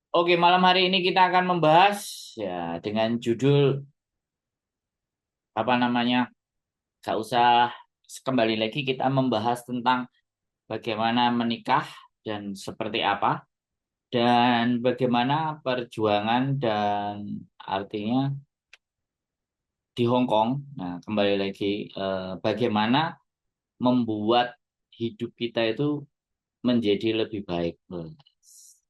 Oke, malam hari ini kita akan membahas ya dengan judul apa namanya? Gak usah kembali lagi kita membahas tentang bagaimana menikah dan seperti apa dan bagaimana perjuangan dan artinya di Hong Kong. Nah, kembali lagi bagaimana membuat hidup kita itu menjadi lebih baik.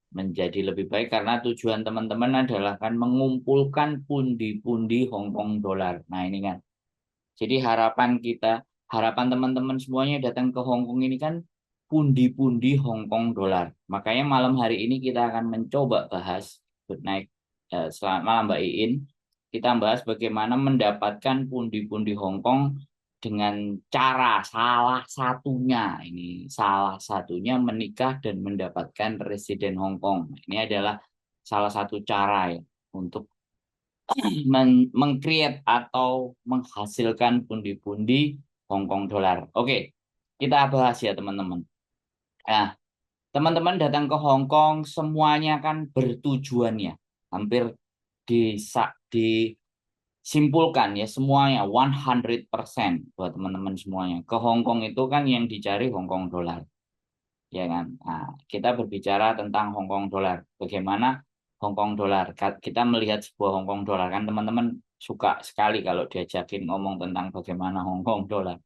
Menjadi lebih baik karena tujuan teman-teman adalah kan mengumpulkan pundi-pundi Hong Kong dolar. Nah, ini kan. Jadi harapan teman-teman semuanya datang ke Hong Kong ini kan pundi-pundi Hong Kong dolar. Makanya malam hari ini kita akan mencoba bahas good night. Selamat malam Mbak Iin. Kita bahas bagaimana mendapatkan pundi-pundi Hong Kong dengan cara salah satunya menikah dan mendapatkan residen Hong Kong. Ini adalah salah satu cara ya untuk meng-create atau menghasilkan pundi-pundi Hong Kong dolar. Oke, kita bahas ya teman-teman. Nah, teman-teman datang ke Hong Kong semuanya kan bertujuan ya. Hampir disimpulkan ya semuanya 100% buat teman-teman semuanya. Ke Hong Kong itu kan yang dicari Hong Kong dolar, ya kan? Nah, kita berbicara tentang Hong Kong dolar. Bagaimana Hong Kong dolar? Kita melihat sebuah Hong Kong dolar kan teman-teman suka sekali kalau diajakin ngomong tentang bagaimana Hong Kong dolar.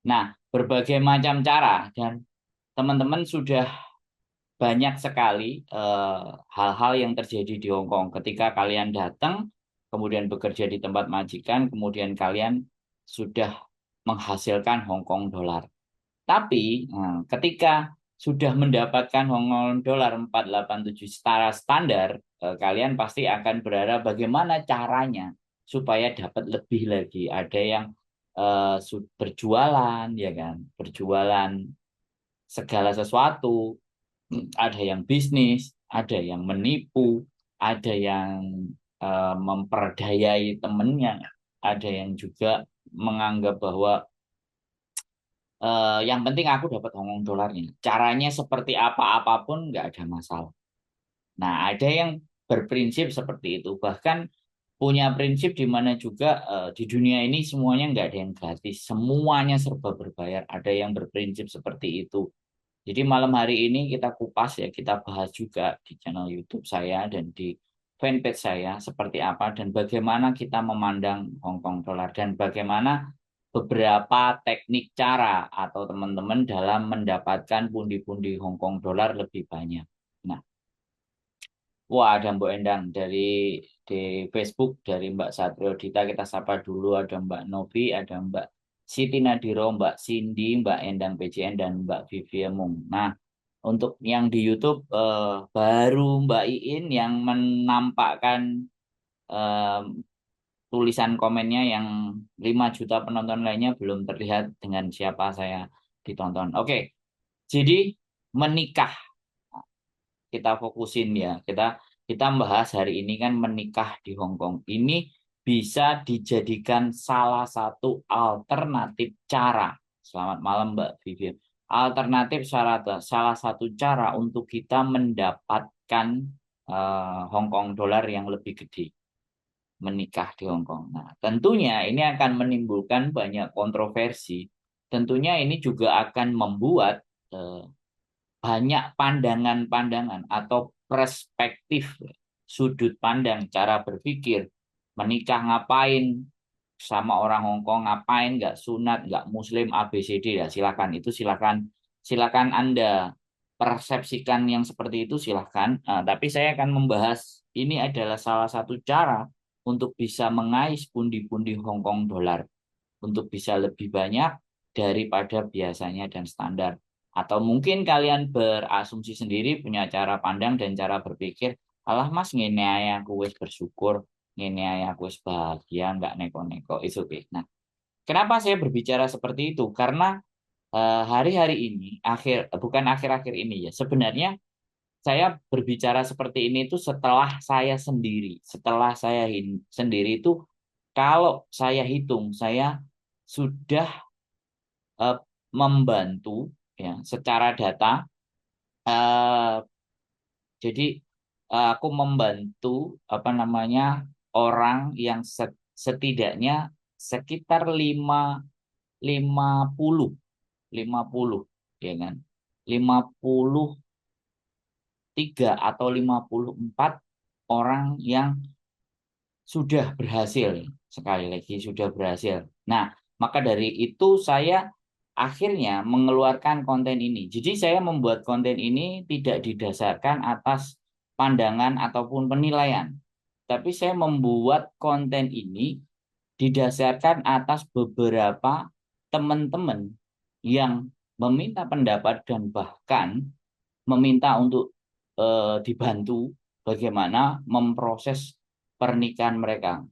Nah, berbagai macam cara dan teman-teman sudah banyak sekali hal-hal yang terjadi di Hong Kong ketika kalian datang, kemudian bekerja di tempat majikan, kemudian kalian sudah menghasilkan Hong Kong dolar. Tapi ketika sudah mendapatkan Hong Kong dolar 487 setara standar, kalian pasti akan berharap bagaimana caranya supaya dapat lebih lagi. Ada yang berjualan, ya kan, berjualan segala sesuatu. Ada yang bisnis, ada yang menipu, ada yang memperdayai temennya, ada yang juga menganggap bahwa yang penting aku dapat Hongkong dolarnya. Caranya seperti apa apapun nggak ada masalah. Nah, ada yang berprinsip seperti itu. Bahkan punya prinsip di mana juga di dunia ini semuanya nggak ada yang gratis. Semuanya serba berbayar. Ada yang berprinsip seperti itu. Jadi malam hari ini kita kupas ya, kita bahas juga di channel YouTube saya dan di fanpage saya seperti apa dan bagaimana kita memandang Hong Kong dollar dan bagaimana beberapa teknik cara atau teman-teman dalam mendapatkan pundi-pundi Hong Kong dollar lebih banyak. Nah, wah ada Mbak Endang dari di Facebook dari Mbak Satrio Dita kita sapa dulu, ada Mbak Novi, ada Mbak Siti Nadiro, Mbak Cindy, Mbak Endang PJN dan Mbak Vivian Mung. Nah, untuk yang di YouTube baru Mbak Iin yang menampakkan eh, tulisan komennya yang 5 juta penonton lainnya belum terlihat dengan siapa saya ditonton. Oke, jadi menikah kita fokusin ya. Kita membahas hari ini kan menikah di Hong Kong. Ini bisa dijadikan salah satu alternatif cara. Selamat malam Mbak Vivian. Alternatif salah satu cara untuk kita mendapatkan Hong Kong dolar yang lebih gede, menikah di Hong Kong. Nah, tentunya ini akan menimbulkan banyak kontroversi. Tentunya ini juga akan membuat eh, banyak pandangan-pandangan atau perspektif sudut pandang cara berpikir menikah ngapain sama orang Hong Kong ngapain nggak sunat nggak muslim ABCD ya silakan itu silakan Anda persepsikan yang seperti itu silakan. Tapi saya akan membahas ini adalah salah satu cara untuk bisa mengais pundi-pundi Hong Kong dolar untuk bisa lebih banyak daripada biasanya dan standar. Atau mungkin kalian berasumsi sendiri punya cara pandang dan cara berpikir, alah mas ngene ae aku wis bersyukur, ngene ae aku wis bahagia, nggak neko-neko, itu oke. Nah, kenapa saya berbicara seperti itu? Karena hari-hari ini, bukan akhir-akhir ini ya, sebenarnya saya berbicara seperti ini itu setelah saya sendiri itu kalau saya hitung, saya sudah eh, membantu ya secara data. eh, jadi aku membantu apa namanya orang yang setidaknya sekitar 50 50 ya kan, 53 atau 54 orang yang sudah berhasil, sekali lagi sudah berhasil. Nah, maka dari itu saya akhirnya mengeluarkan konten ini. Jadi saya membuat konten ini tidak didasarkan atas pandangan ataupun penilaian, tapi saya membuat konten ini didasarkan atas beberapa teman-teman yang meminta pendapat dan bahkan meminta untuk dibantu bagaimana memproses pernikahan mereka.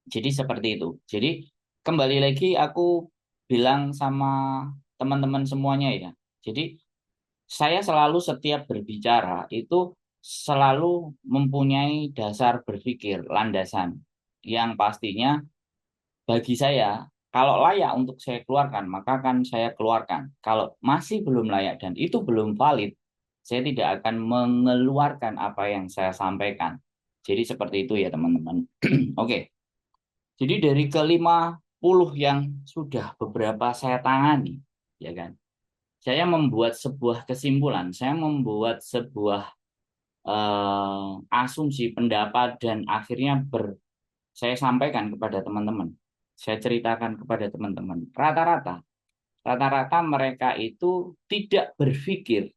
Jadi seperti itu. Jadi kembali lagi aku bilang sama teman-teman semuanya ya. Jadi saya selalu setiap berbicara itu selalu mempunyai dasar berpikir, landasan yang pastinya bagi saya kalau layak untuk saya keluarkan maka akan saya keluarkan. Kalau masih belum layak dan itu belum valid, saya tidak akan mengeluarkan apa yang saya sampaikan. Jadi seperti itu ya teman-teman. Oke. Jadi dari ke-50 yang sudah beberapa saya tangani, ya kan? Saya membuat sebuah kesimpulan, saya membuat sebuah asumsi pendapat dan akhirnya saya sampaikan kepada teman-teman. Saya ceritakan kepada teman-teman. Rata-rata mereka itu tidak berpikir,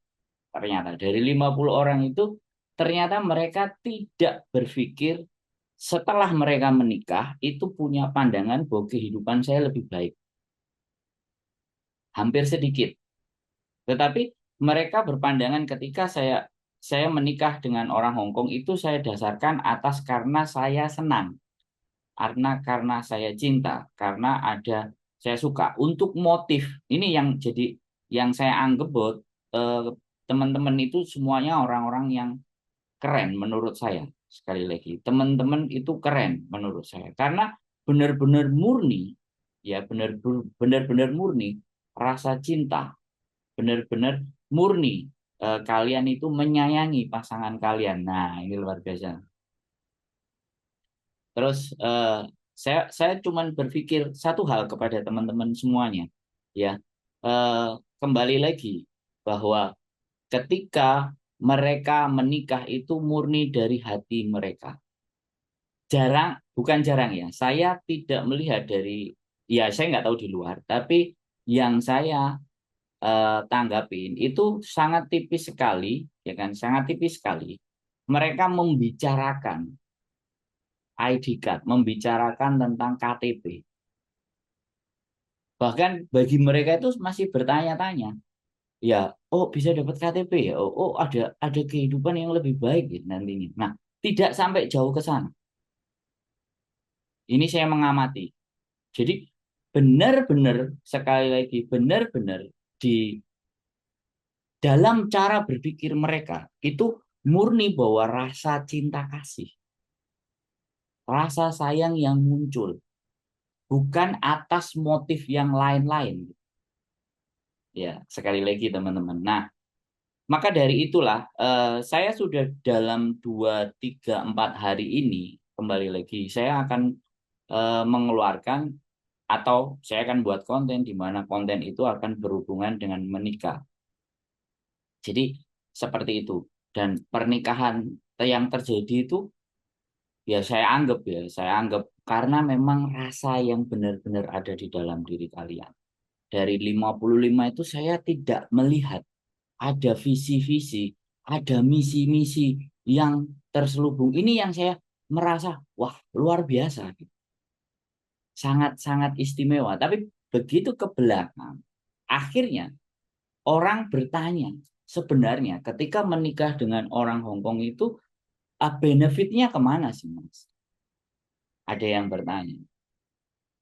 ternyata dari 50 orang itu ternyata mereka tidak berpikir setelah mereka menikah itu punya pandangan bahwa kehidupan saya lebih baik. Hampir sedikit. Tetapi mereka berpandangan ketika saya menikah dengan orang Hong Kong itu saya dasarkan atas karena saya senang. Karena saya cinta, karena ada saya suka. Untuk motif ini yang jadi yang saya anggap bahwa teman-teman itu semuanya orang-orang yang keren menurut saya. Sekali lagi, teman-teman itu keren menurut saya karena benar-benar murni, ya benar-benar murni rasa cinta, benar-benar murni kalian itu menyayangi pasangan kalian. Nah, ini luar biasa. Terus saya cuman berpikir satu hal kepada teman-teman semuanya, ya kembali lagi bahwa ketika mereka menikah itu murni dari hati mereka. Bukan jarang ya, saya tidak melihat dari, ya saya nggak tahu di luar, tapi yang saya tanggapin itu sangat tipis sekali, ya kan, sangat tipis sekali. Mereka membicarakan ID card, membicarakan tentang KTP. Bahkan bagi mereka itu masih bertanya-tanya, ya, oh bisa dapat KTP ya, oh ada kehidupan yang lebih baik gitu nantinya. Nah, tidak sampai jauh ke sana. Ini saya mengamati. Jadi benar-benar sekali lagi benar-benar di dalam cara berpikir mereka itu murni bahwa rasa cinta kasih, rasa sayang yang muncul, bukan atas motif yang lain-lain. Ya, sekali lagi teman-teman. Nah, maka dari itulah saya sudah dalam 2, 3, 4 hari ini kembali lagi saya akan mengeluarkan atau saya akan buat konten di mana konten itu akan berhubungan dengan menikah. Jadi seperti itu. Dan pernikahan yang terjadi itu ya saya anggap karena memang rasa yang benar-benar ada di dalam diri kalian. Dari 55 itu saya tidak melihat ada visi-visi, ada misi-misi yang terselubung. Ini yang saya merasa wah luar biasa. Sangat-sangat istimewa. Tapi begitu ke belakang, akhirnya orang bertanya, sebenarnya ketika menikah dengan orang Hong Kong itu benefitnya kemana sih Mas? Ada yang bertanya.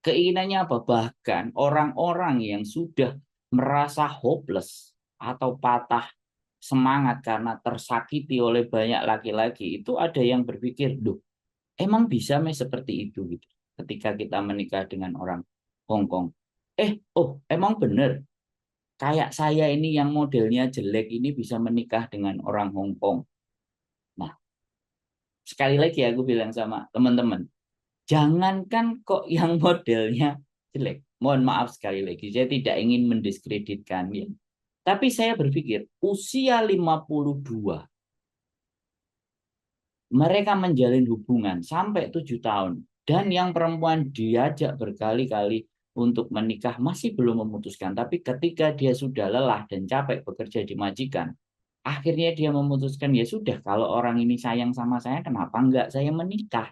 Keinginannya apa? Bahkan orang-orang yang sudah merasa hopeless atau patah semangat karena tersakiti oleh banyak laki-laki itu ada yang berpikir, duh, emang bisa Mas seperti itu gitu. Ketika kita menikah dengan orang Hong Kong. Emang bener kayak saya ini yang modelnya jelek ini bisa menikah dengan orang Hong Kong. sekali lagi aku bilang sama teman-teman, jangankan kok yang modelnya jelek. Mohon maaf sekali lagi, saya tidak ingin mendiskreditkan ya. Tapi saya berpikir usia 52 mereka menjalin hubungan sampai 7 tahun dan yang perempuan diajak berkali-kali untuk menikah masih belum memutuskan. Tapi ketika dia sudah lelah dan capek bekerja di majikan, akhirnya dia memutuskan ya sudah kalau orang ini sayang sama saya kenapa enggak saya menikah.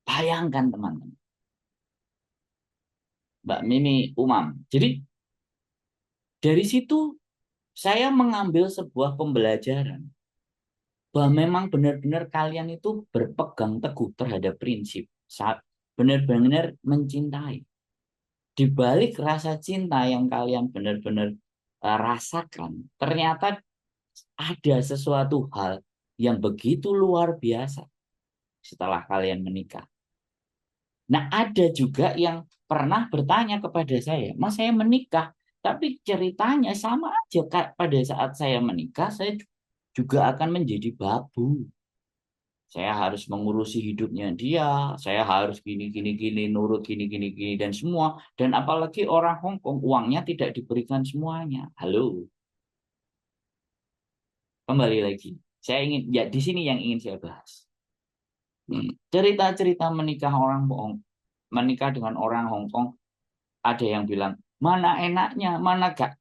Bayangkan teman-teman. Mbak Mimi Umam. Jadi dari situ saya mengambil sebuah pembelajaran bahwa memang benar-benar kalian itu berpegang teguh terhadap prinsip saat benar-benar mencintai. Di balik rasa cinta yang kalian benar-benar rasakan, ternyata ada sesuatu hal yang begitu luar biasa setelah kalian menikah. Nah, ada juga yang pernah bertanya kepada saya, Mas saya menikah, tapi ceritanya sama aja pada saat saya menikah, saya juga akan menjadi babu. Saya harus mengurusi hidupnya dia, saya harus gini gini gini, nurut gini gini gini dan semua. Dan apalagi orang Hong Kong uangnya tidak diberikan semuanya. Halo, kembali lagi. Saya ingin ya di sini yang ingin saya bahas. Cerita-cerita menikah menikah dengan orang Hong Kong ada yang bilang mana enaknya, mana gak.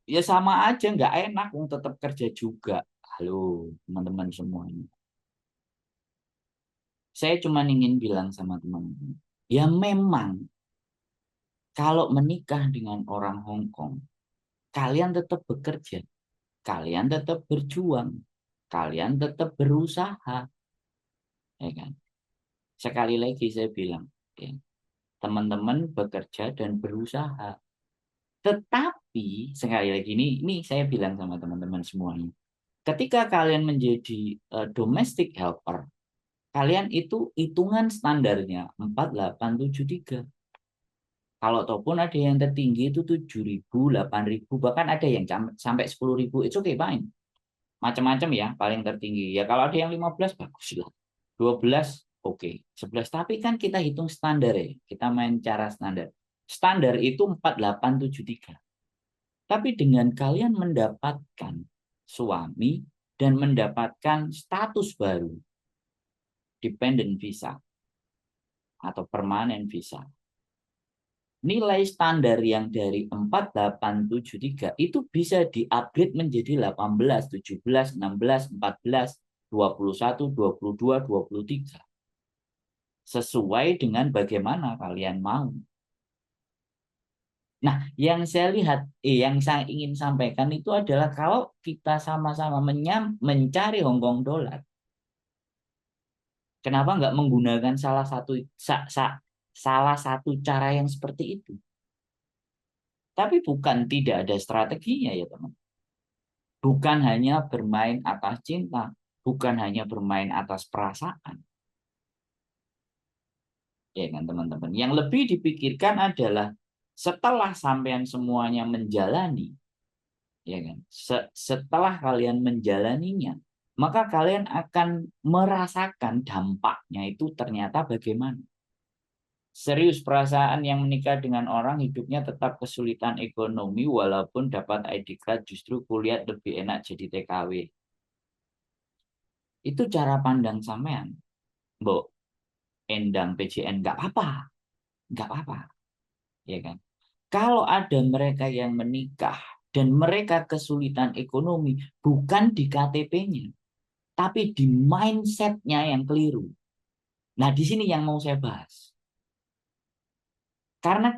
Ya sama aja nggak enak, tetap kerja juga. Halo, teman-teman semuanya. Saya cuma ingin bilang sama teman-teman, ya memang kalau menikah dengan orang Hong Kong, kalian tetap bekerja, kalian tetap berjuang, kalian tetap berusaha, ya kan? Sekali lagi saya bilang, ya, teman-teman bekerja dan berusaha. Tetapi sekali lagi ini saya bilang sama teman-teman semuanya, ketika kalian menjadi domestic helper, kalian itu hitungan standarnya 4873. Kalau ataupun ada yang tertinggi itu 7.000, 8.000, bahkan ada yang sampai 10.000, itu oke, fine. Macam-macam ya, paling tertinggi. Ya kalau ada yang 15, bagus lah. 12, oke. 11, tapi kan kita hitung standar ya. Kita main cara standar. Standar itu 4873. Tapi dengan kalian mendapatkan suami dan mendapatkan status baru, dependent visa atau permanent visa, nilai standar yang dari 4873 itu bisa di-upgrade menjadi 18, 17, 16, 14, 21, 22, 23. Sesuai dengan bagaimana kalian mau. Nah, yang saya lihat, yang saya ingin sampaikan itu adalah kalau kita sama-sama mencari Hongkong dolar, kenapa nggak menggunakan salah satu cara yang seperti itu? Tapi bukan tidak ada strateginya ya teman. Bukan hanya bermain atas cinta, bukan hanya bermain atas perasaan. Ya kan teman-teman. Yang lebih dipikirkan adalah setelah sampean semuanya menjalani, ya kan? Setelah kalian menjalaninya, maka kalian akan merasakan dampaknya itu ternyata bagaimana. Serius perasaan yang menikah dengan orang hidupnya tetap kesulitan ekonomi walaupun dapat ID card justru kuliah lebih enak jadi TKW. Itu cara pandang sampean. Mbok Endang PJN nggak apa, nggak apa, ya kan? Kalau ada mereka yang menikah dan mereka kesulitan ekonomi, bukan di KTP-nya, tapi di mindset-nya yang keliru. Nah, di sini yang mau saya bahas. Karena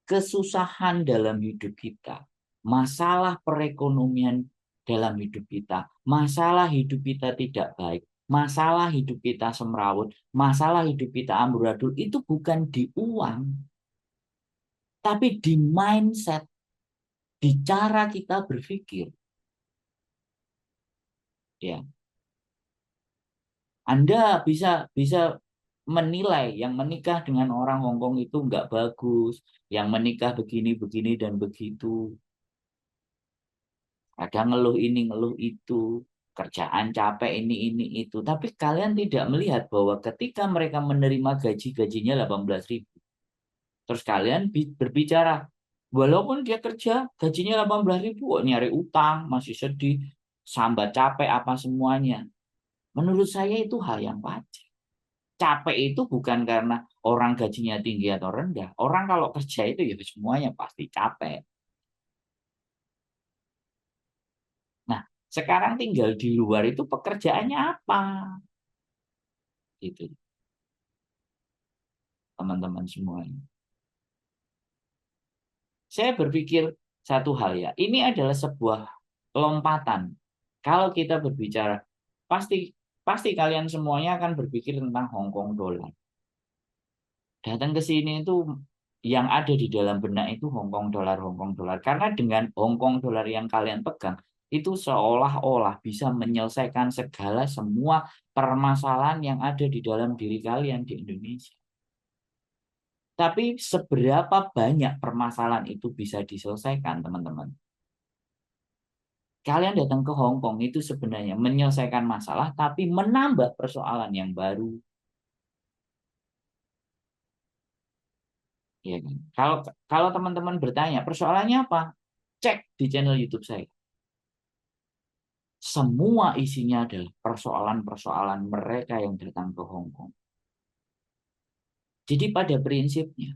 kesusahan dalam hidup kita, masalah perekonomian dalam hidup kita, masalah hidup kita tidak baik, masalah hidup kita semrawut, masalah hidup kita amburadul, itu bukan di uang, tapi di mindset, di cara kita berpikir. Ya, Anda bisa bisa menilai yang menikah dengan orang Hongkong itu nggak bagus, yang menikah begini, begini, dan begitu. Ada ngeluh ini, ngeluh itu. kerjaan capek ini itu. Tapi kalian tidak melihat bahwa ketika mereka menerima gajinya 18.000, terus kalian berbicara, walaupun dia kerja gajinya 18.000, kok nyari utang, masih sedih, sambat capek apa semuanya. Menurut saya itu hal yang wajar. Capek itu bukan karena orang gajinya tinggi atau rendah. Orang kalau kerja itu ya semuanya pasti capek. Nah, sekarang tinggal di luar itu pekerjaannya apa? Gitu, teman-teman semuanya. Saya berpikir satu hal ya, ini adalah sebuah lompatan. Kalau kita berbicara, pasti pasti kalian semuanya akan berpikir tentang Hong Kong dollar. Datang ke sini itu yang ada di dalam benak itu Hong Kong dollar, Hong Kong dollar. Karena dengan Hong Kong dollar yang kalian pegang, itu seolah-olah bisa menyelesaikan segala semua permasalahan yang ada di dalam diri kalian di Indonesia. Tapi seberapa banyak permasalahan itu bisa diselesaikan, teman-teman? Kalian datang ke Hong Kong itu sebenarnya menyelesaikan masalah, tapi menambah persoalan yang baru. Ya kan? Kalau teman-teman bertanya, persoalannya apa? Cek di channel YouTube saya. Semua isinya adalah persoalan-persoalan mereka yang datang ke Hong Kong. Jadi pada prinsipnya,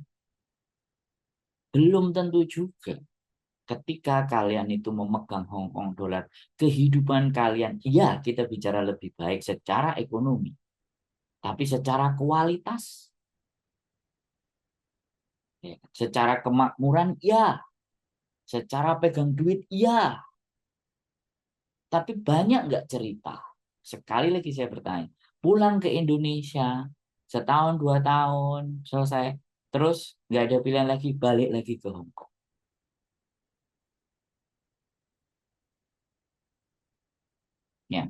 belum tentu juga ketika kalian itu memegang Hong Kong dolar, kehidupan kalian, ya kita bicara lebih baik secara ekonomi. Tapi secara kualitas, ya, secara kemakmuran, ya. Secara pegang duit, ya. Tapi banyak nggak cerita? Sekali lagi saya bertanya. Pulang ke Indonesia, setahun, 2 tahun, selesai. Terus nggak ada pilihan lagi, balik lagi ke Hong Kong. Ya.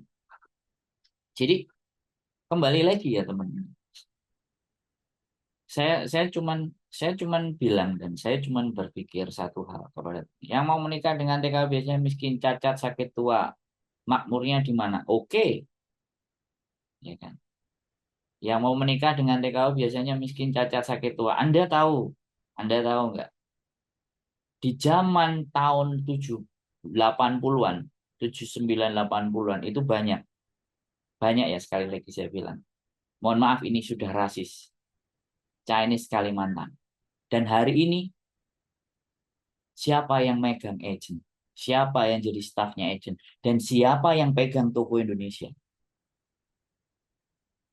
Jadi kembali lagi ya teman-teman. Saya cuman bilang dan saya cuman berpikir satu hal kepada yang mau menikah dengan TKW biasanya miskin, cacat, sakit tua, makmurnya di mana? Oke, ya kan. Yang mau menikah dengan TKW biasanya miskin, cacat, sakit tua. Anda tahu nggak? Di zaman tahun 80-an, 79-80-an itu banyak. Banyak ya sekali lagi saya bilang. Mohon maaf ini sudah rasis. Chinese Kalimantan. Dan hari ini siapa yang megang agent? Siapa yang jadi staffnya agent? Dan siapa yang pegang toko Indonesia?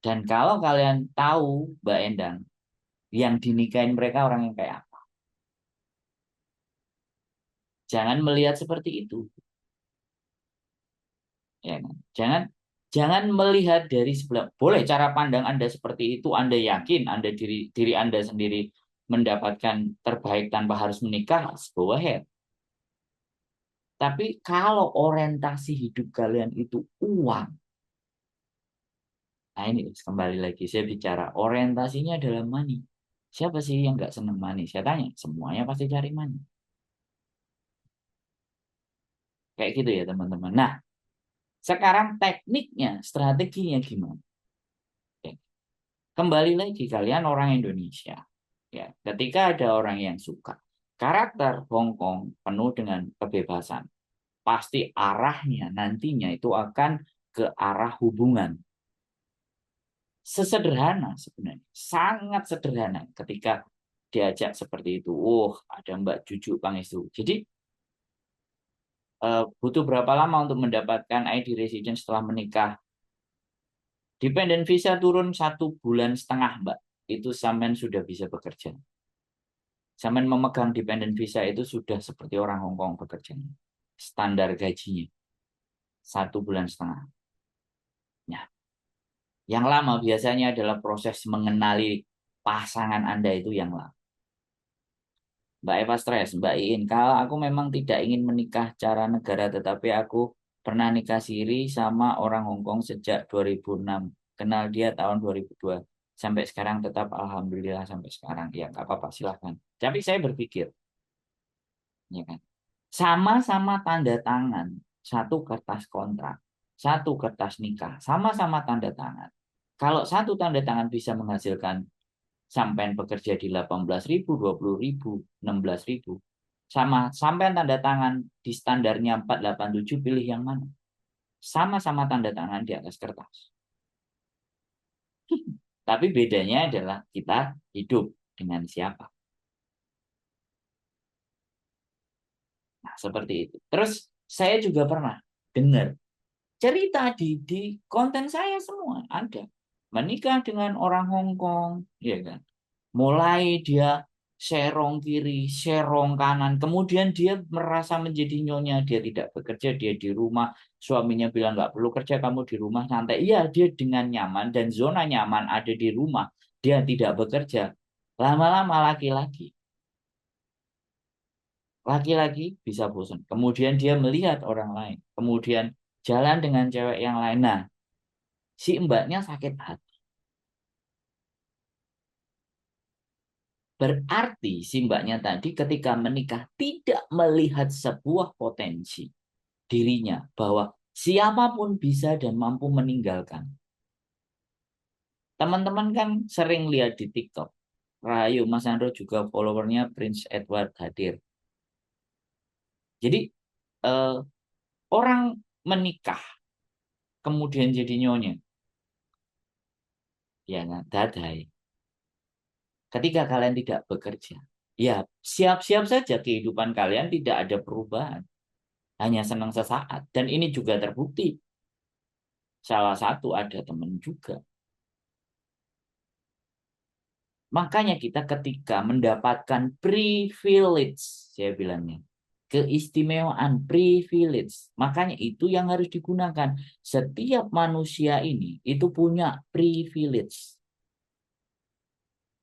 Dan kalau kalian tahu, Mbak Endang, yang dinikahin mereka orang yang kayak apa? Jangan melihat seperti itu. Ya kan? Jangan melihat dari sebelah. Boleh cara pandang Anda seperti itu, Anda yakin Anda diri Anda sendiri mendapatkan terbaik tanpa harus menikah, go ahead. Tapi kalau orientasi hidup kalian itu uang, nah ini kembali lagi saya bicara orientasinya adalah money. Siapa sih yang nggak seneng money? Saya tanya, semuanya pasti cari money. Kayak gitu ya teman-teman. Nah, sekarang tekniknya, strateginya gimana? Oke. Kembali lagi kalian orang Indonesia. Ya, ketika ada orang yang suka karakter Hong Kong penuh dengan kebebasan, pasti arahnya nantinya itu akan ke arah hubungan. Sesederhana sebenarnya, sangat sederhana ketika diajak seperti itu. Oh, ada Mbak Juju Pangestu. Jadi butuh berapa lama untuk mendapatkan ID resident setelah menikah? Dependent visa turun 1,5 bulan, Mbak. Itu sampean sudah bisa bekerja. Sampean memegang dependent visa itu sudah seperti orang Hong Kong bekerja. Standar gajinya 1,5 bulan. Ya. Yang lama biasanya adalah proses mengenali pasangan Anda itu yang lama. Mbak Eva stres, Mbak Iin, kalau aku memang tidak ingin menikah cara negara, tetapi aku pernah nikah siri sama orang Hong Kong sejak 2006. Kenal dia tahun 2002. Sampai sekarang tetap Alhamdulillah sampai sekarang. Ya, nggak apa-apa, silahkan. Tapi saya berpikir, ya kan, sama-sama tanda tangan satu kertas kontrak. satu kertas nikah, sama-sama tanda tangan. Kalau satu tanda tangan bisa menghasilkan sampean bekerja di 18.000, 20.000, 16.000, sama sampean tanda tangan di standarnya 487, pilih yang mana? Sama-sama tanda tangan di atas kertas. Tapi bedanya adalah kita hidup dengan siapa. Nah, seperti itu. Terus saya juga pernah dengar cerita di konten saya semua ada. Menikah dengan orang Hong Kong, ya kan? Mulai dia serong kiri, serong kanan, kemudian dia merasa menjadi nyonya, dia tidak bekerja, dia di rumah, suaminya bilang nggak perlu kerja, kamu di rumah santai. Iya, dia dengan nyaman dan zona nyaman ada di rumah, dia tidak bekerja. Lama-lama laki-laki bisa bosan. Kemudian dia melihat orang lain, kemudian jalan dengan cewek yang lain. Nah, si mbaknya sakit hati. Berarti si mbaknya tadi ketika menikah tidak melihat sebuah potensi dirinya bahwa siapapun bisa dan mampu meninggalkan. Teman-teman kan sering lihat di TikTok. Rahayu Mas Andro juga followernya Prince Edward hadir. Jadi eh, orang menikah kemudian jadi nyonya, ya kan? Dadai. Ketika kalian tidak bekerja, ya siap-siap saja kehidupan kalian tidak ada perubahan. Hanya senang sesaat. Dan ini juga terbukti. Salah satu ada teman juga. Makanya kita ketika mendapatkan privilege, saya bilangnya, keistimewaan privilege, makanya itu yang harus digunakan. Setiap manusia ini itu punya privilege.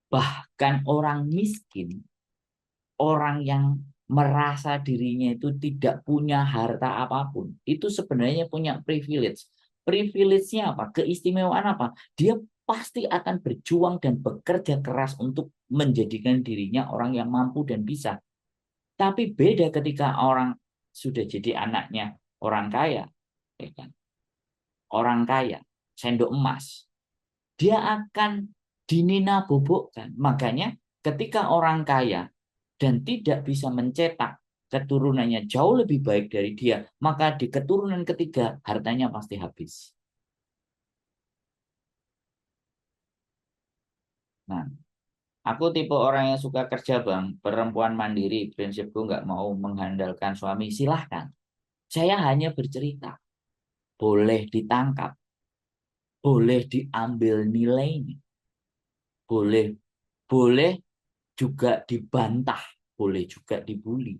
Bahkan orang miskin, orang yang merasa dirinya itu tidak punya harta apapun, itu sebenarnya punya privilege. Privilege-nya apa? Keistimewaan apa? Dia pasti akan berjuang dan bekerja keras untuk menjadikan dirinya orang yang mampu dan bisa. Tapi beda ketika orang sudah jadi anaknya orang kaya, ya kan? Orang kaya, sendok emas, dia akan dinina bobokkan. Makanya ketika orang kaya dan tidak bisa mencetak keturunannya jauh lebih baik dari dia, maka di keturunan ketiga hartanya pasti habis. Nah, aku tipe orang yang suka kerja bang, perempuan mandiri, prinsipku nggak mau mengandalkan suami, silahkan. Saya hanya bercerita, boleh ditangkap, boleh diambil nilainya, boleh boleh juga dibantah, boleh juga dibully,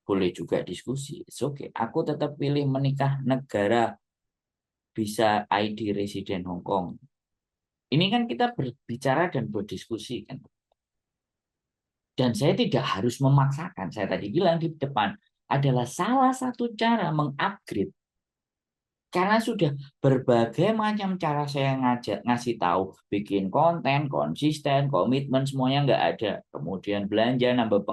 boleh juga diskusi. It's okay. Aku tetap pilih menikah negara bisa ID residen Hong Kong. Ini kan kita berbicara dan berdiskusi kan. Dan saya tidak harus memaksakan. Saya tadi bilang di depan adalah salah satu cara mengupgrade. Karena sudah berbagai macam cara saya ngajak, ngasih tahu, bikin konten, konsisten, komitmen, semuanya nggak ada. Kemudian belanja, nambah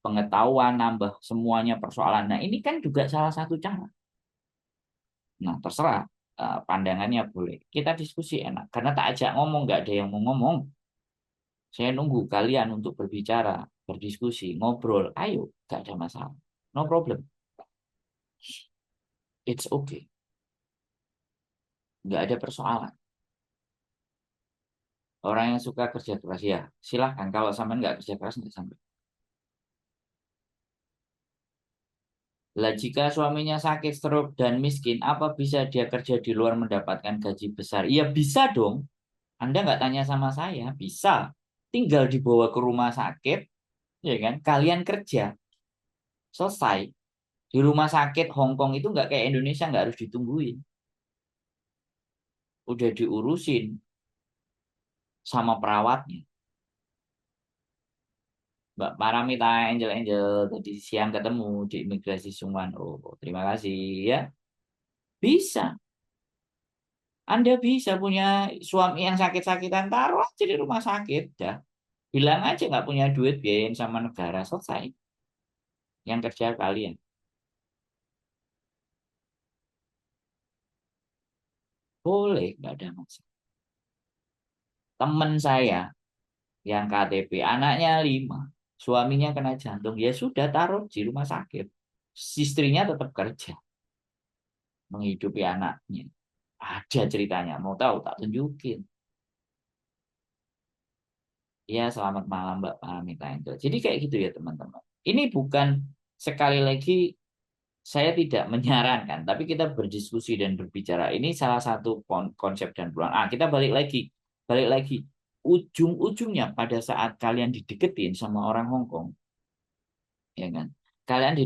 pengetahuan, nambah semuanya persoalan. Nah ini kan juga salah satu cara. Nah terserah, pandangannya boleh. Kita diskusi enak. Karena tak ajak ngomong, nggak ada yang mau ngomong. Saya nunggu kalian untuk berbicara, berdiskusi, ngobrol. Ayo, nggak ada masalah. No problem. It's okay. Nggak ada persoalan. Orang yang suka kerja keras ya silahkan. Kalau sampai nggak kerja keras nggak sampai. Lah jika suaminya sakit, stroke dan miskin, apa bisa dia kerja di luar mendapatkan gaji besar? Iya bisa dong. Anda nggak tanya sama saya, bisa. Tinggal dibawa ke rumah sakit, ya kan? Kalian kerja, selesai. Di rumah sakit Hong Kong itu nggak kayak Indonesia, nggak harus ditungguin. Udah diurusin sama perawatnya. Mbak Paramita, Angel tadi siang ketemu di imigrasi Sungwan. Oh, terima kasih ya. Bisa. Anda bisa punya suami yang sakit-sakitan, taruh aja di rumah sakit. Dah. Bilang aja nggak punya duit, biayain sama negara. Selesai. Yang kerja kalian. boleh, nggak ada masalah. Teman saya yang KTP, anaknya 5, suaminya kena jantung, ya sudah taruh di rumah sakit. Istrinya tetap kerja, menghidupi anaknya. Ada ceritanya, mau tahu tak tunjukin. Ya, selamat malam Mbak Pamita Angel. Jadi kayak gitu ya teman-teman. Ini bukan, sekali lagi saya tidak menyarankan, tapi kita berdiskusi dan berbicara. Ini salah satu konsep dan peluang. Kita balik lagi. Balik lagi. Ujung-ujungnya pada saat kalian dideketin sama orang Hong Kong, ya kan? Kalian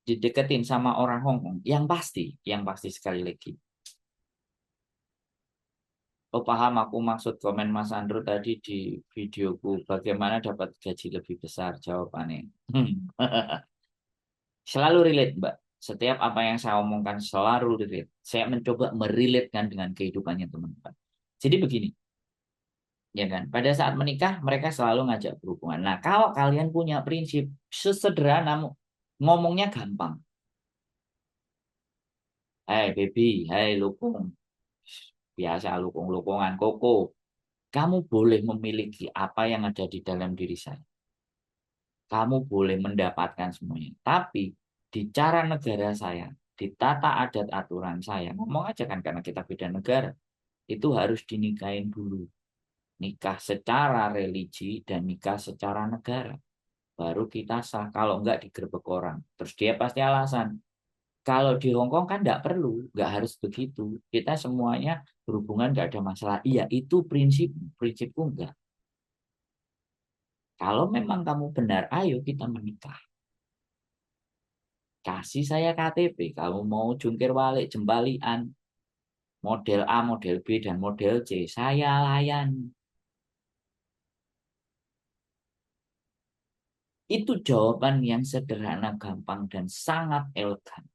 dideketin sama orang Hong Kong, yang pasti sekali lagi. Oh paham, aku maksud komen Mas Andrew tadi di videoku, bagaimana dapat gaji lebih besar, jawabannya. Selalu relate, Mbak. Setiap apa yang saya omongkan selalu relate. Saya mencoba merelatekan dengan kehidupannya teman-teman. Jadi begini, ya kan? Pada saat menikah, mereka selalu ngajak berhubungan. Nah, kalau kalian punya prinsip sesederhana, ngomongnya gampang. Hai baby, hai lukung. Biasa lukung-lukungan koko. Kamu boleh memiliki apa yang ada di dalam diri saya. Kamu boleh mendapatkan semuanya. Tapi di cara negara saya, di tata adat aturan saya, ngomong aja kan karena kita beda negara, itu harus dinikahin dulu. Nikah secara religi dan nikah secara negara. Baru kita sah, kalau enggak digerebek orang. Terus dia pasti alasan. Kalau di Hongkong kan enggak perlu, enggak harus begitu. Kita semuanya berhubungan enggak ada masalah. Iya, itu prinsipku enggak. Kalau memang kamu benar, ayo kita menikah. Kasih saya KTP, kamu mau jungkir balik, jembalian, model A, model B, dan model C, saya layani. Itu jawaban yang sederhana, gampang, dan sangat elegan.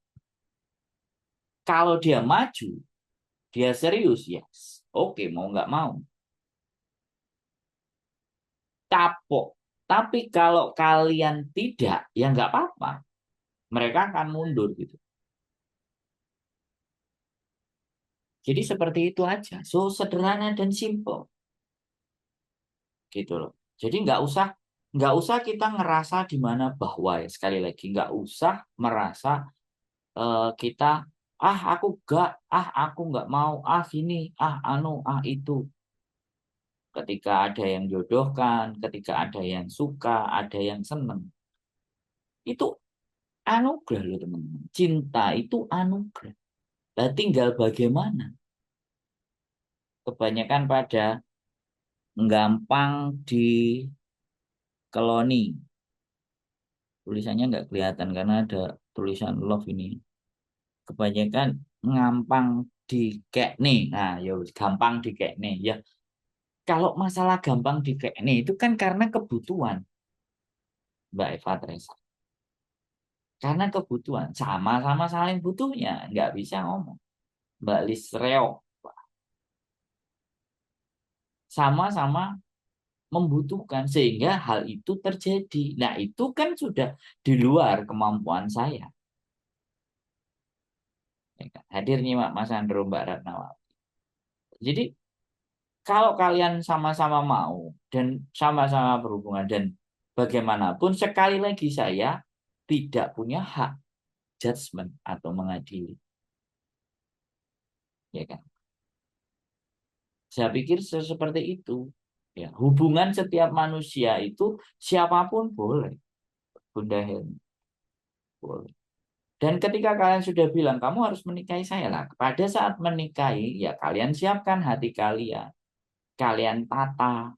Kalau dia maju, dia serius, yes. Oke, mau nggak mau. Kapok. Tapi kalau kalian tidak, ya nggak apa-apa. Mereka akan mundur gitu. Jadi seperti itu aja. So, sederhana dan simple. Gitu loh. Jadi nggak usah kita ngerasa di mana bahwa ya, sekali lagi nggak usah merasa kita aku nggak mau, gini, anu, itu. Ketika ada yang jodohkan, ketika ada yang suka, ada yang seneng, itu anugerah loh teman-teman. Cinta itu anugerah. Nah, tinggal bagaimana. Kebanyakan pada gampang di koloni. Tulisannya nggak kelihatan karena ada tulisan love ini. Kebanyakan ngampang di nih. Nah, ya gampang di nih ya. Kalau masalah gampang di nih itu kan karena kebutuhan, Mbak Eva Teresa. Karena kebutuhan, sama-sama saling butuhnya, nggak bisa ngomong. Mbak Lisreo, sama-sama membutuhkan sehingga hal itu terjadi. Nah, itu kan sudah di luar kemampuan saya. Ya kan? Hadir nyimak Mas Andro, Mbak Ratnawati. Jadi kalau kalian sama-sama mau dan sama-sama berhubungan dan bagaimanapun sekali lagi saya tidak punya hak judgment atau mengadili. Ya kan? Saya pikir seperti itu. Ya, hubungan setiap manusia itu siapapun boleh. Bunda Helmi, boleh. Dan ketika kalian sudah bilang, kamu harus menikahi saya lah. Pada saat menikahi, ya kalian siapkan hati kalian. Kalian tata.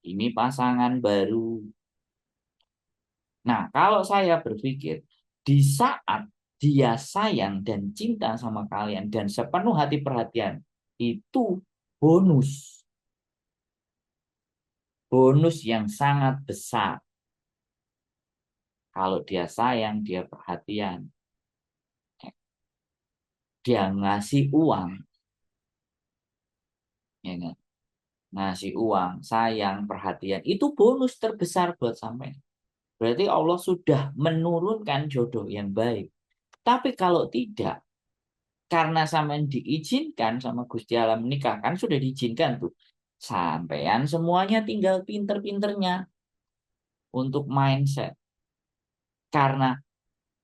Ini pasangan baru. Nah, kalau saya berpikir, di saat dia sayang dan cinta sama kalian, dan sepenuh hati perhatian, itu bonus. Bonus yang sangat besar. Kalau dia sayang, dia perhatian. Dia ngasih uang. Ya kan? Ngasih uang, sayang, perhatian, itu bonus terbesar buat sampai. Berarti Allah sudah menurunkan jodoh yang baik. Tapi kalau tidak, Karena sampean diizinkan sama Gusti Allah menikah, kan sudah diizinkan tuh. Sampean semuanya tinggal pinter-pinternya untuk mindset. Karena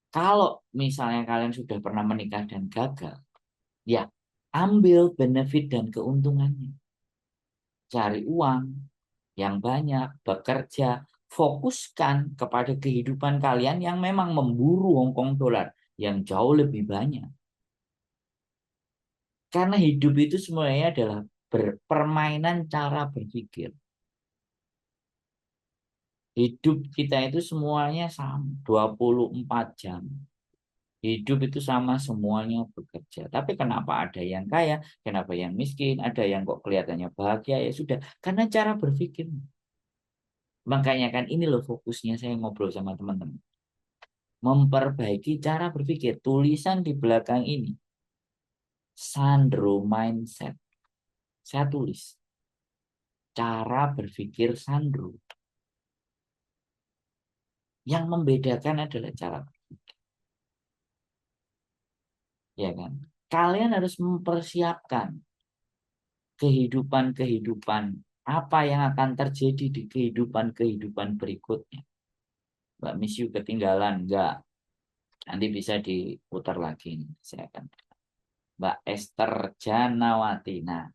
kalau misalnya kalian sudah pernah menikah dan gagal, ya ambil benefit dan keuntungannya. Cari uang yang banyak, bekerja, fokuskan kepada kehidupan kalian yang memang memburu Hongkong dolar yang jauh lebih banyak. Karena hidup itu semuanya adalah permainan cara berpikir. Hidup kita itu semuanya sama, 24 jam. Hidup itu sama, semuanya bekerja. Tapi kenapa ada yang kaya, kenapa yang miskin, ada yang kok kelihatannya bahagia, ya sudah. Karena cara berpikir. Makanya kan ini loh fokusnya saya ngobrol sama teman-teman. Memperbaiki cara berpikir. Tulisan di belakang ini. Sandro Mindset. Saya tulis. Cara berpikir Sandro. Yang membedakan adalah cara berpikir. Ya kan? Kalian harus mempersiapkan kehidupan-kehidupan apa yang akan terjadi di kehidupan-kehidupan berikutnya. Mbak Misyu ketinggalan, enggak. Nanti bisa diputar lagi. Saya akan. Mbak Esther Janawati. Nah,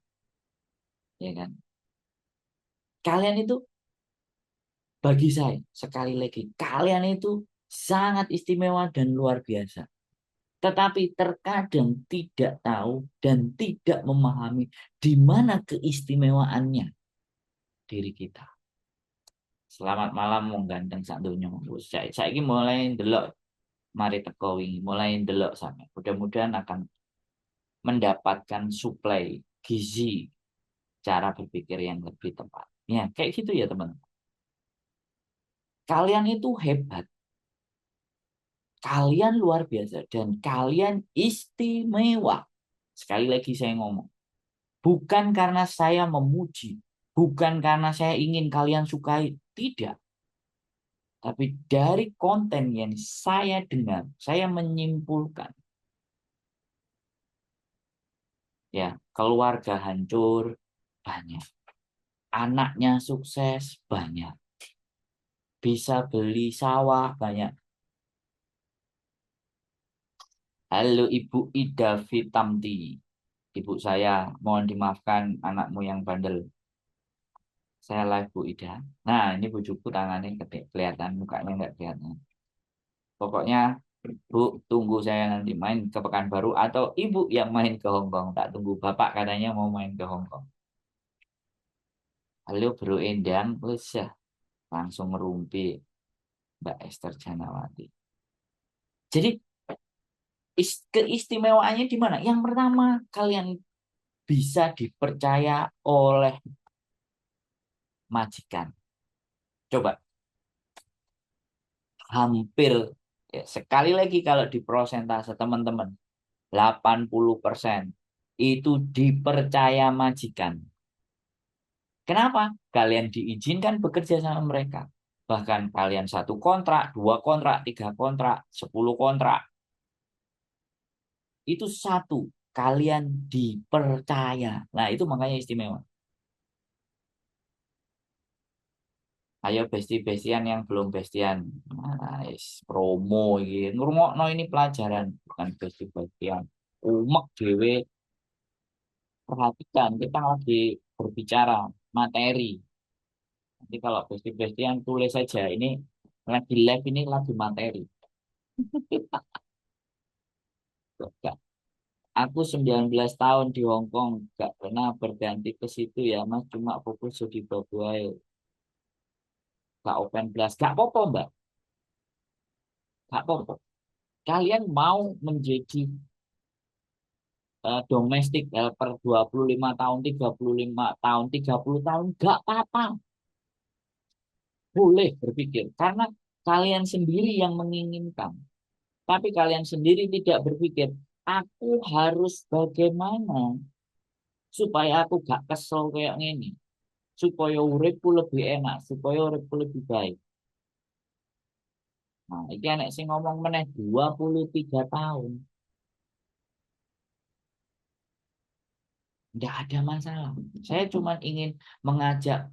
ya kan. Kalian itu, bagi saya, sekali lagi, kalian itu sangat istimewa dan luar biasa. Tetapi terkadang tidak tahu dan tidak memahami di mana keistimewaannya diri kita. Selamat malam wong ganteng sak donya. Saiki mulai ndelok mari teko wingi, mulai ndelok sampe. Mudah-mudahan akan mendapatkan suplai gizi cara berpikir yang lebih tepat. Ya, kayak gitu ya, teman. Kalian itu hebat. Kalian luar biasa dan kalian istimewa. Sekali lagi saya ngomong. Bukan karena saya memuji, bukan karena saya ingin kalian sukai, tidak. Tapi dari konten yang saya dengar, saya menyimpulkan, ya, keluarga hancur banyak, anaknya sukses banyak, bisa beli sawah banyak. Halo Ibu Ida Fitamti, ibu saya, mohon dimaafkan anakmu yang bandel. Saya live Bu Ida. Nah, ini bujuku tangannya kelihatan, mukanya nggak kelihatan. Pokoknya Bu, tunggu saya nanti main ke Pekanbaru atau Ibu yang main ke Hongkong. Tak tunggu Bapak katanya mau main ke Hongkong. Halo Bro Endang, wes ya, langsung ngerumpi Mbak Esther Janawati. Jadi keistimewaannya di mana? Yang pertama, kalian bisa dipercaya oleh majikan. Coba hampir, ya, sekali lagi kalau di prosentase teman-teman 80% itu dipercaya majikan. Kenapa? Kalian diizinkan bekerja sama mereka. Bahkan kalian satu kontrak, dua kontrak, tiga kontrak, 10 kontrak. Itu satu, kalian dipercaya. Nah, itu makanya istimewa. Ayo besti-bestian yang belum bestian. Nah, promo gitu. Ngrungokno ini pelajaran, bukan besti-bestian. Umek dewe, perhatikan, kita lagi berbicara materi. Nanti kalau besti-bestian tulis saja, ini lagi live, ini lagi materi. Aku 19 tahun di Hong Kong, gak pernah berganti ke situ ya Mas, cuma fokus di Papua, gak open blast, gak apa-apa Mbak, gak apa-apa. Kalian mau menjadi domestic helper 25 tahun, 35 tahun, 30 tahun, gak apa-apa. Boleh berpikir, karena kalian sendiri yang menginginkan. Tapi kalian sendiri tidak berpikir, aku harus bagaimana supaya aku gak kesel kayak gini, supaya uripku lebih enak, supaya uripku lebih baik. Nah, ini anak sing ngomong meneh 23 tahun. nggak ada masalah. Saya cuma ingin mengajak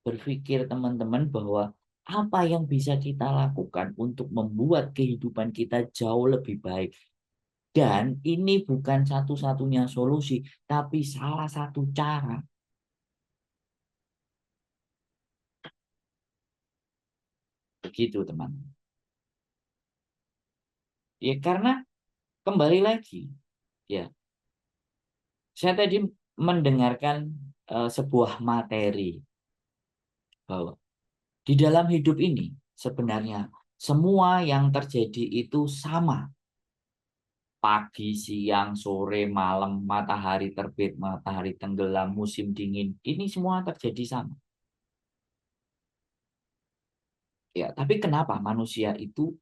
berpikir teman-teman bahwa apa yang bisa kita lakukan untuk membuat kehidupan kita jauh lebih baik. Dan ini bukan satu-satunya solusi, tapi salah satu cara. Begitu, teman. Ya, karena kembali lagi, ya, saya tadi mendengarkan sebuah materi bahwa di dalam hidup ini sebenarnya semua yang terjadi itu sama. Pagi, siang, sore, malam, matahari terbit, matahari tenggelam, musim dingin, ini semua terjadi sama. Ya, tapi kenapa manusia itu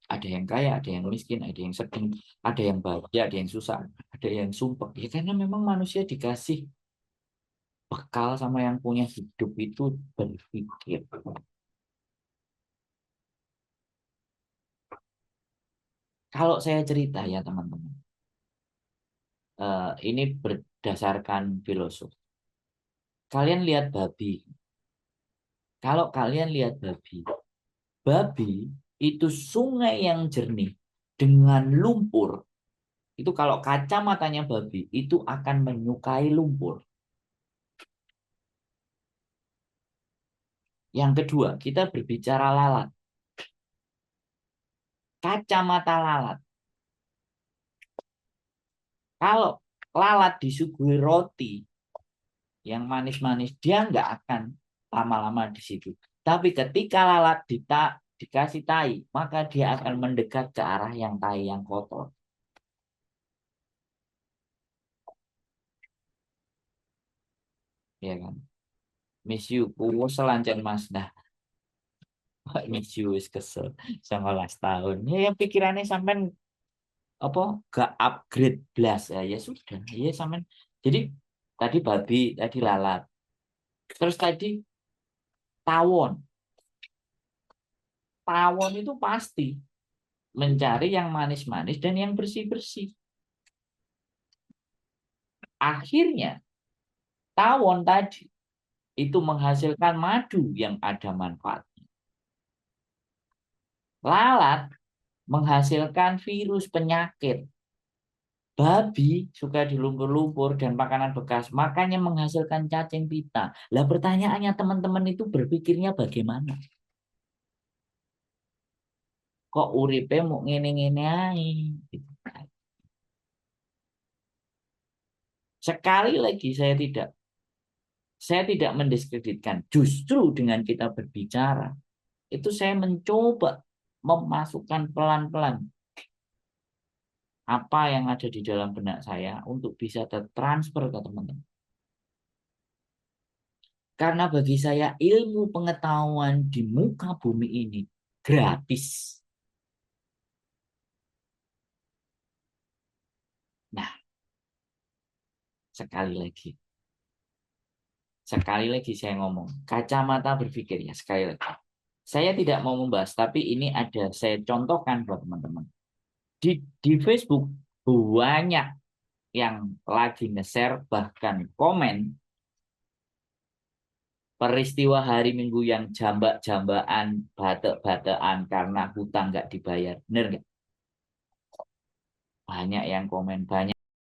ada yang kaya, ada yang miskin, ada yang sedih, ada yang bahagia, ada yang susah, ada yang sumpah. Ya karena memang manusia dikasih bekal sama yang punya hidup itu berpikir. Kalau saya cerita ya teman-teman, ini berdasarkan filosofi. Kalian lihat babi. Kalau kalian lihat babi, babi itu sungai yang jernih dengan lumpur. Itu kalau kacamatanya babi itu akan menyukai lumpur. Yang kedua, kita berbicara lalat. Kacamata lalat. Kalau lalat disuguhi roti yang manis-manis, dia nggak akan lama-lama di situ. Tapi ketika lalat dikasih tai, maka dia akan mendekat ke arah yang tai yang kotor. Ya kan? Miss you, kuwo selancar mas. Nah, miss you is kesel. 19 tahun. Ya, yang pikirannya sampai apa gak upgrade belas ya, ya sudah. Ya sampai. Jadi tadi babi, tadi lalat. Terus tadi tawon. Tawon itu pasti mencari yang manis-manis dan yang bersih-bersih. Akhirnya, tawon tadi itu menghasilkan madu yang ada manfaatnya. Lalat menghasilkan virus penyakit. Babi suka di lumpur-lumpur dan makanan bekas, makanya menghasilkan cacing pita. Lah pertanyaannya teman-teman itu berpikirnya bagaimana? Kok uripe mau ngene-ngene ae? Gitu. Sekali lagi saya tidak mendiskreditkan. Justru dengan kita berbicara, itu saya mencoba memasukkan pelan-pelan apa yang ada di dalam benak saya untuk bisa tertransfer ke teman-teman. Karena bagi saya ilmu pengetahuan di muka bumi ini gratis. Nah, sekali lagi. Sekali lagi saya ngomong, kacamata berpikir ya sekali lagi. Saya tidak mau membahas, tapi ini ada saya contohkan buat teman-teman. Di Facebook banyak yang lagi nge-share bahkan komen peristiwa hari Minggu yang jambak-jambakan, batek-batekan karena hutang nggak dibayar. Bener nggak? Banyak yang komen, banyak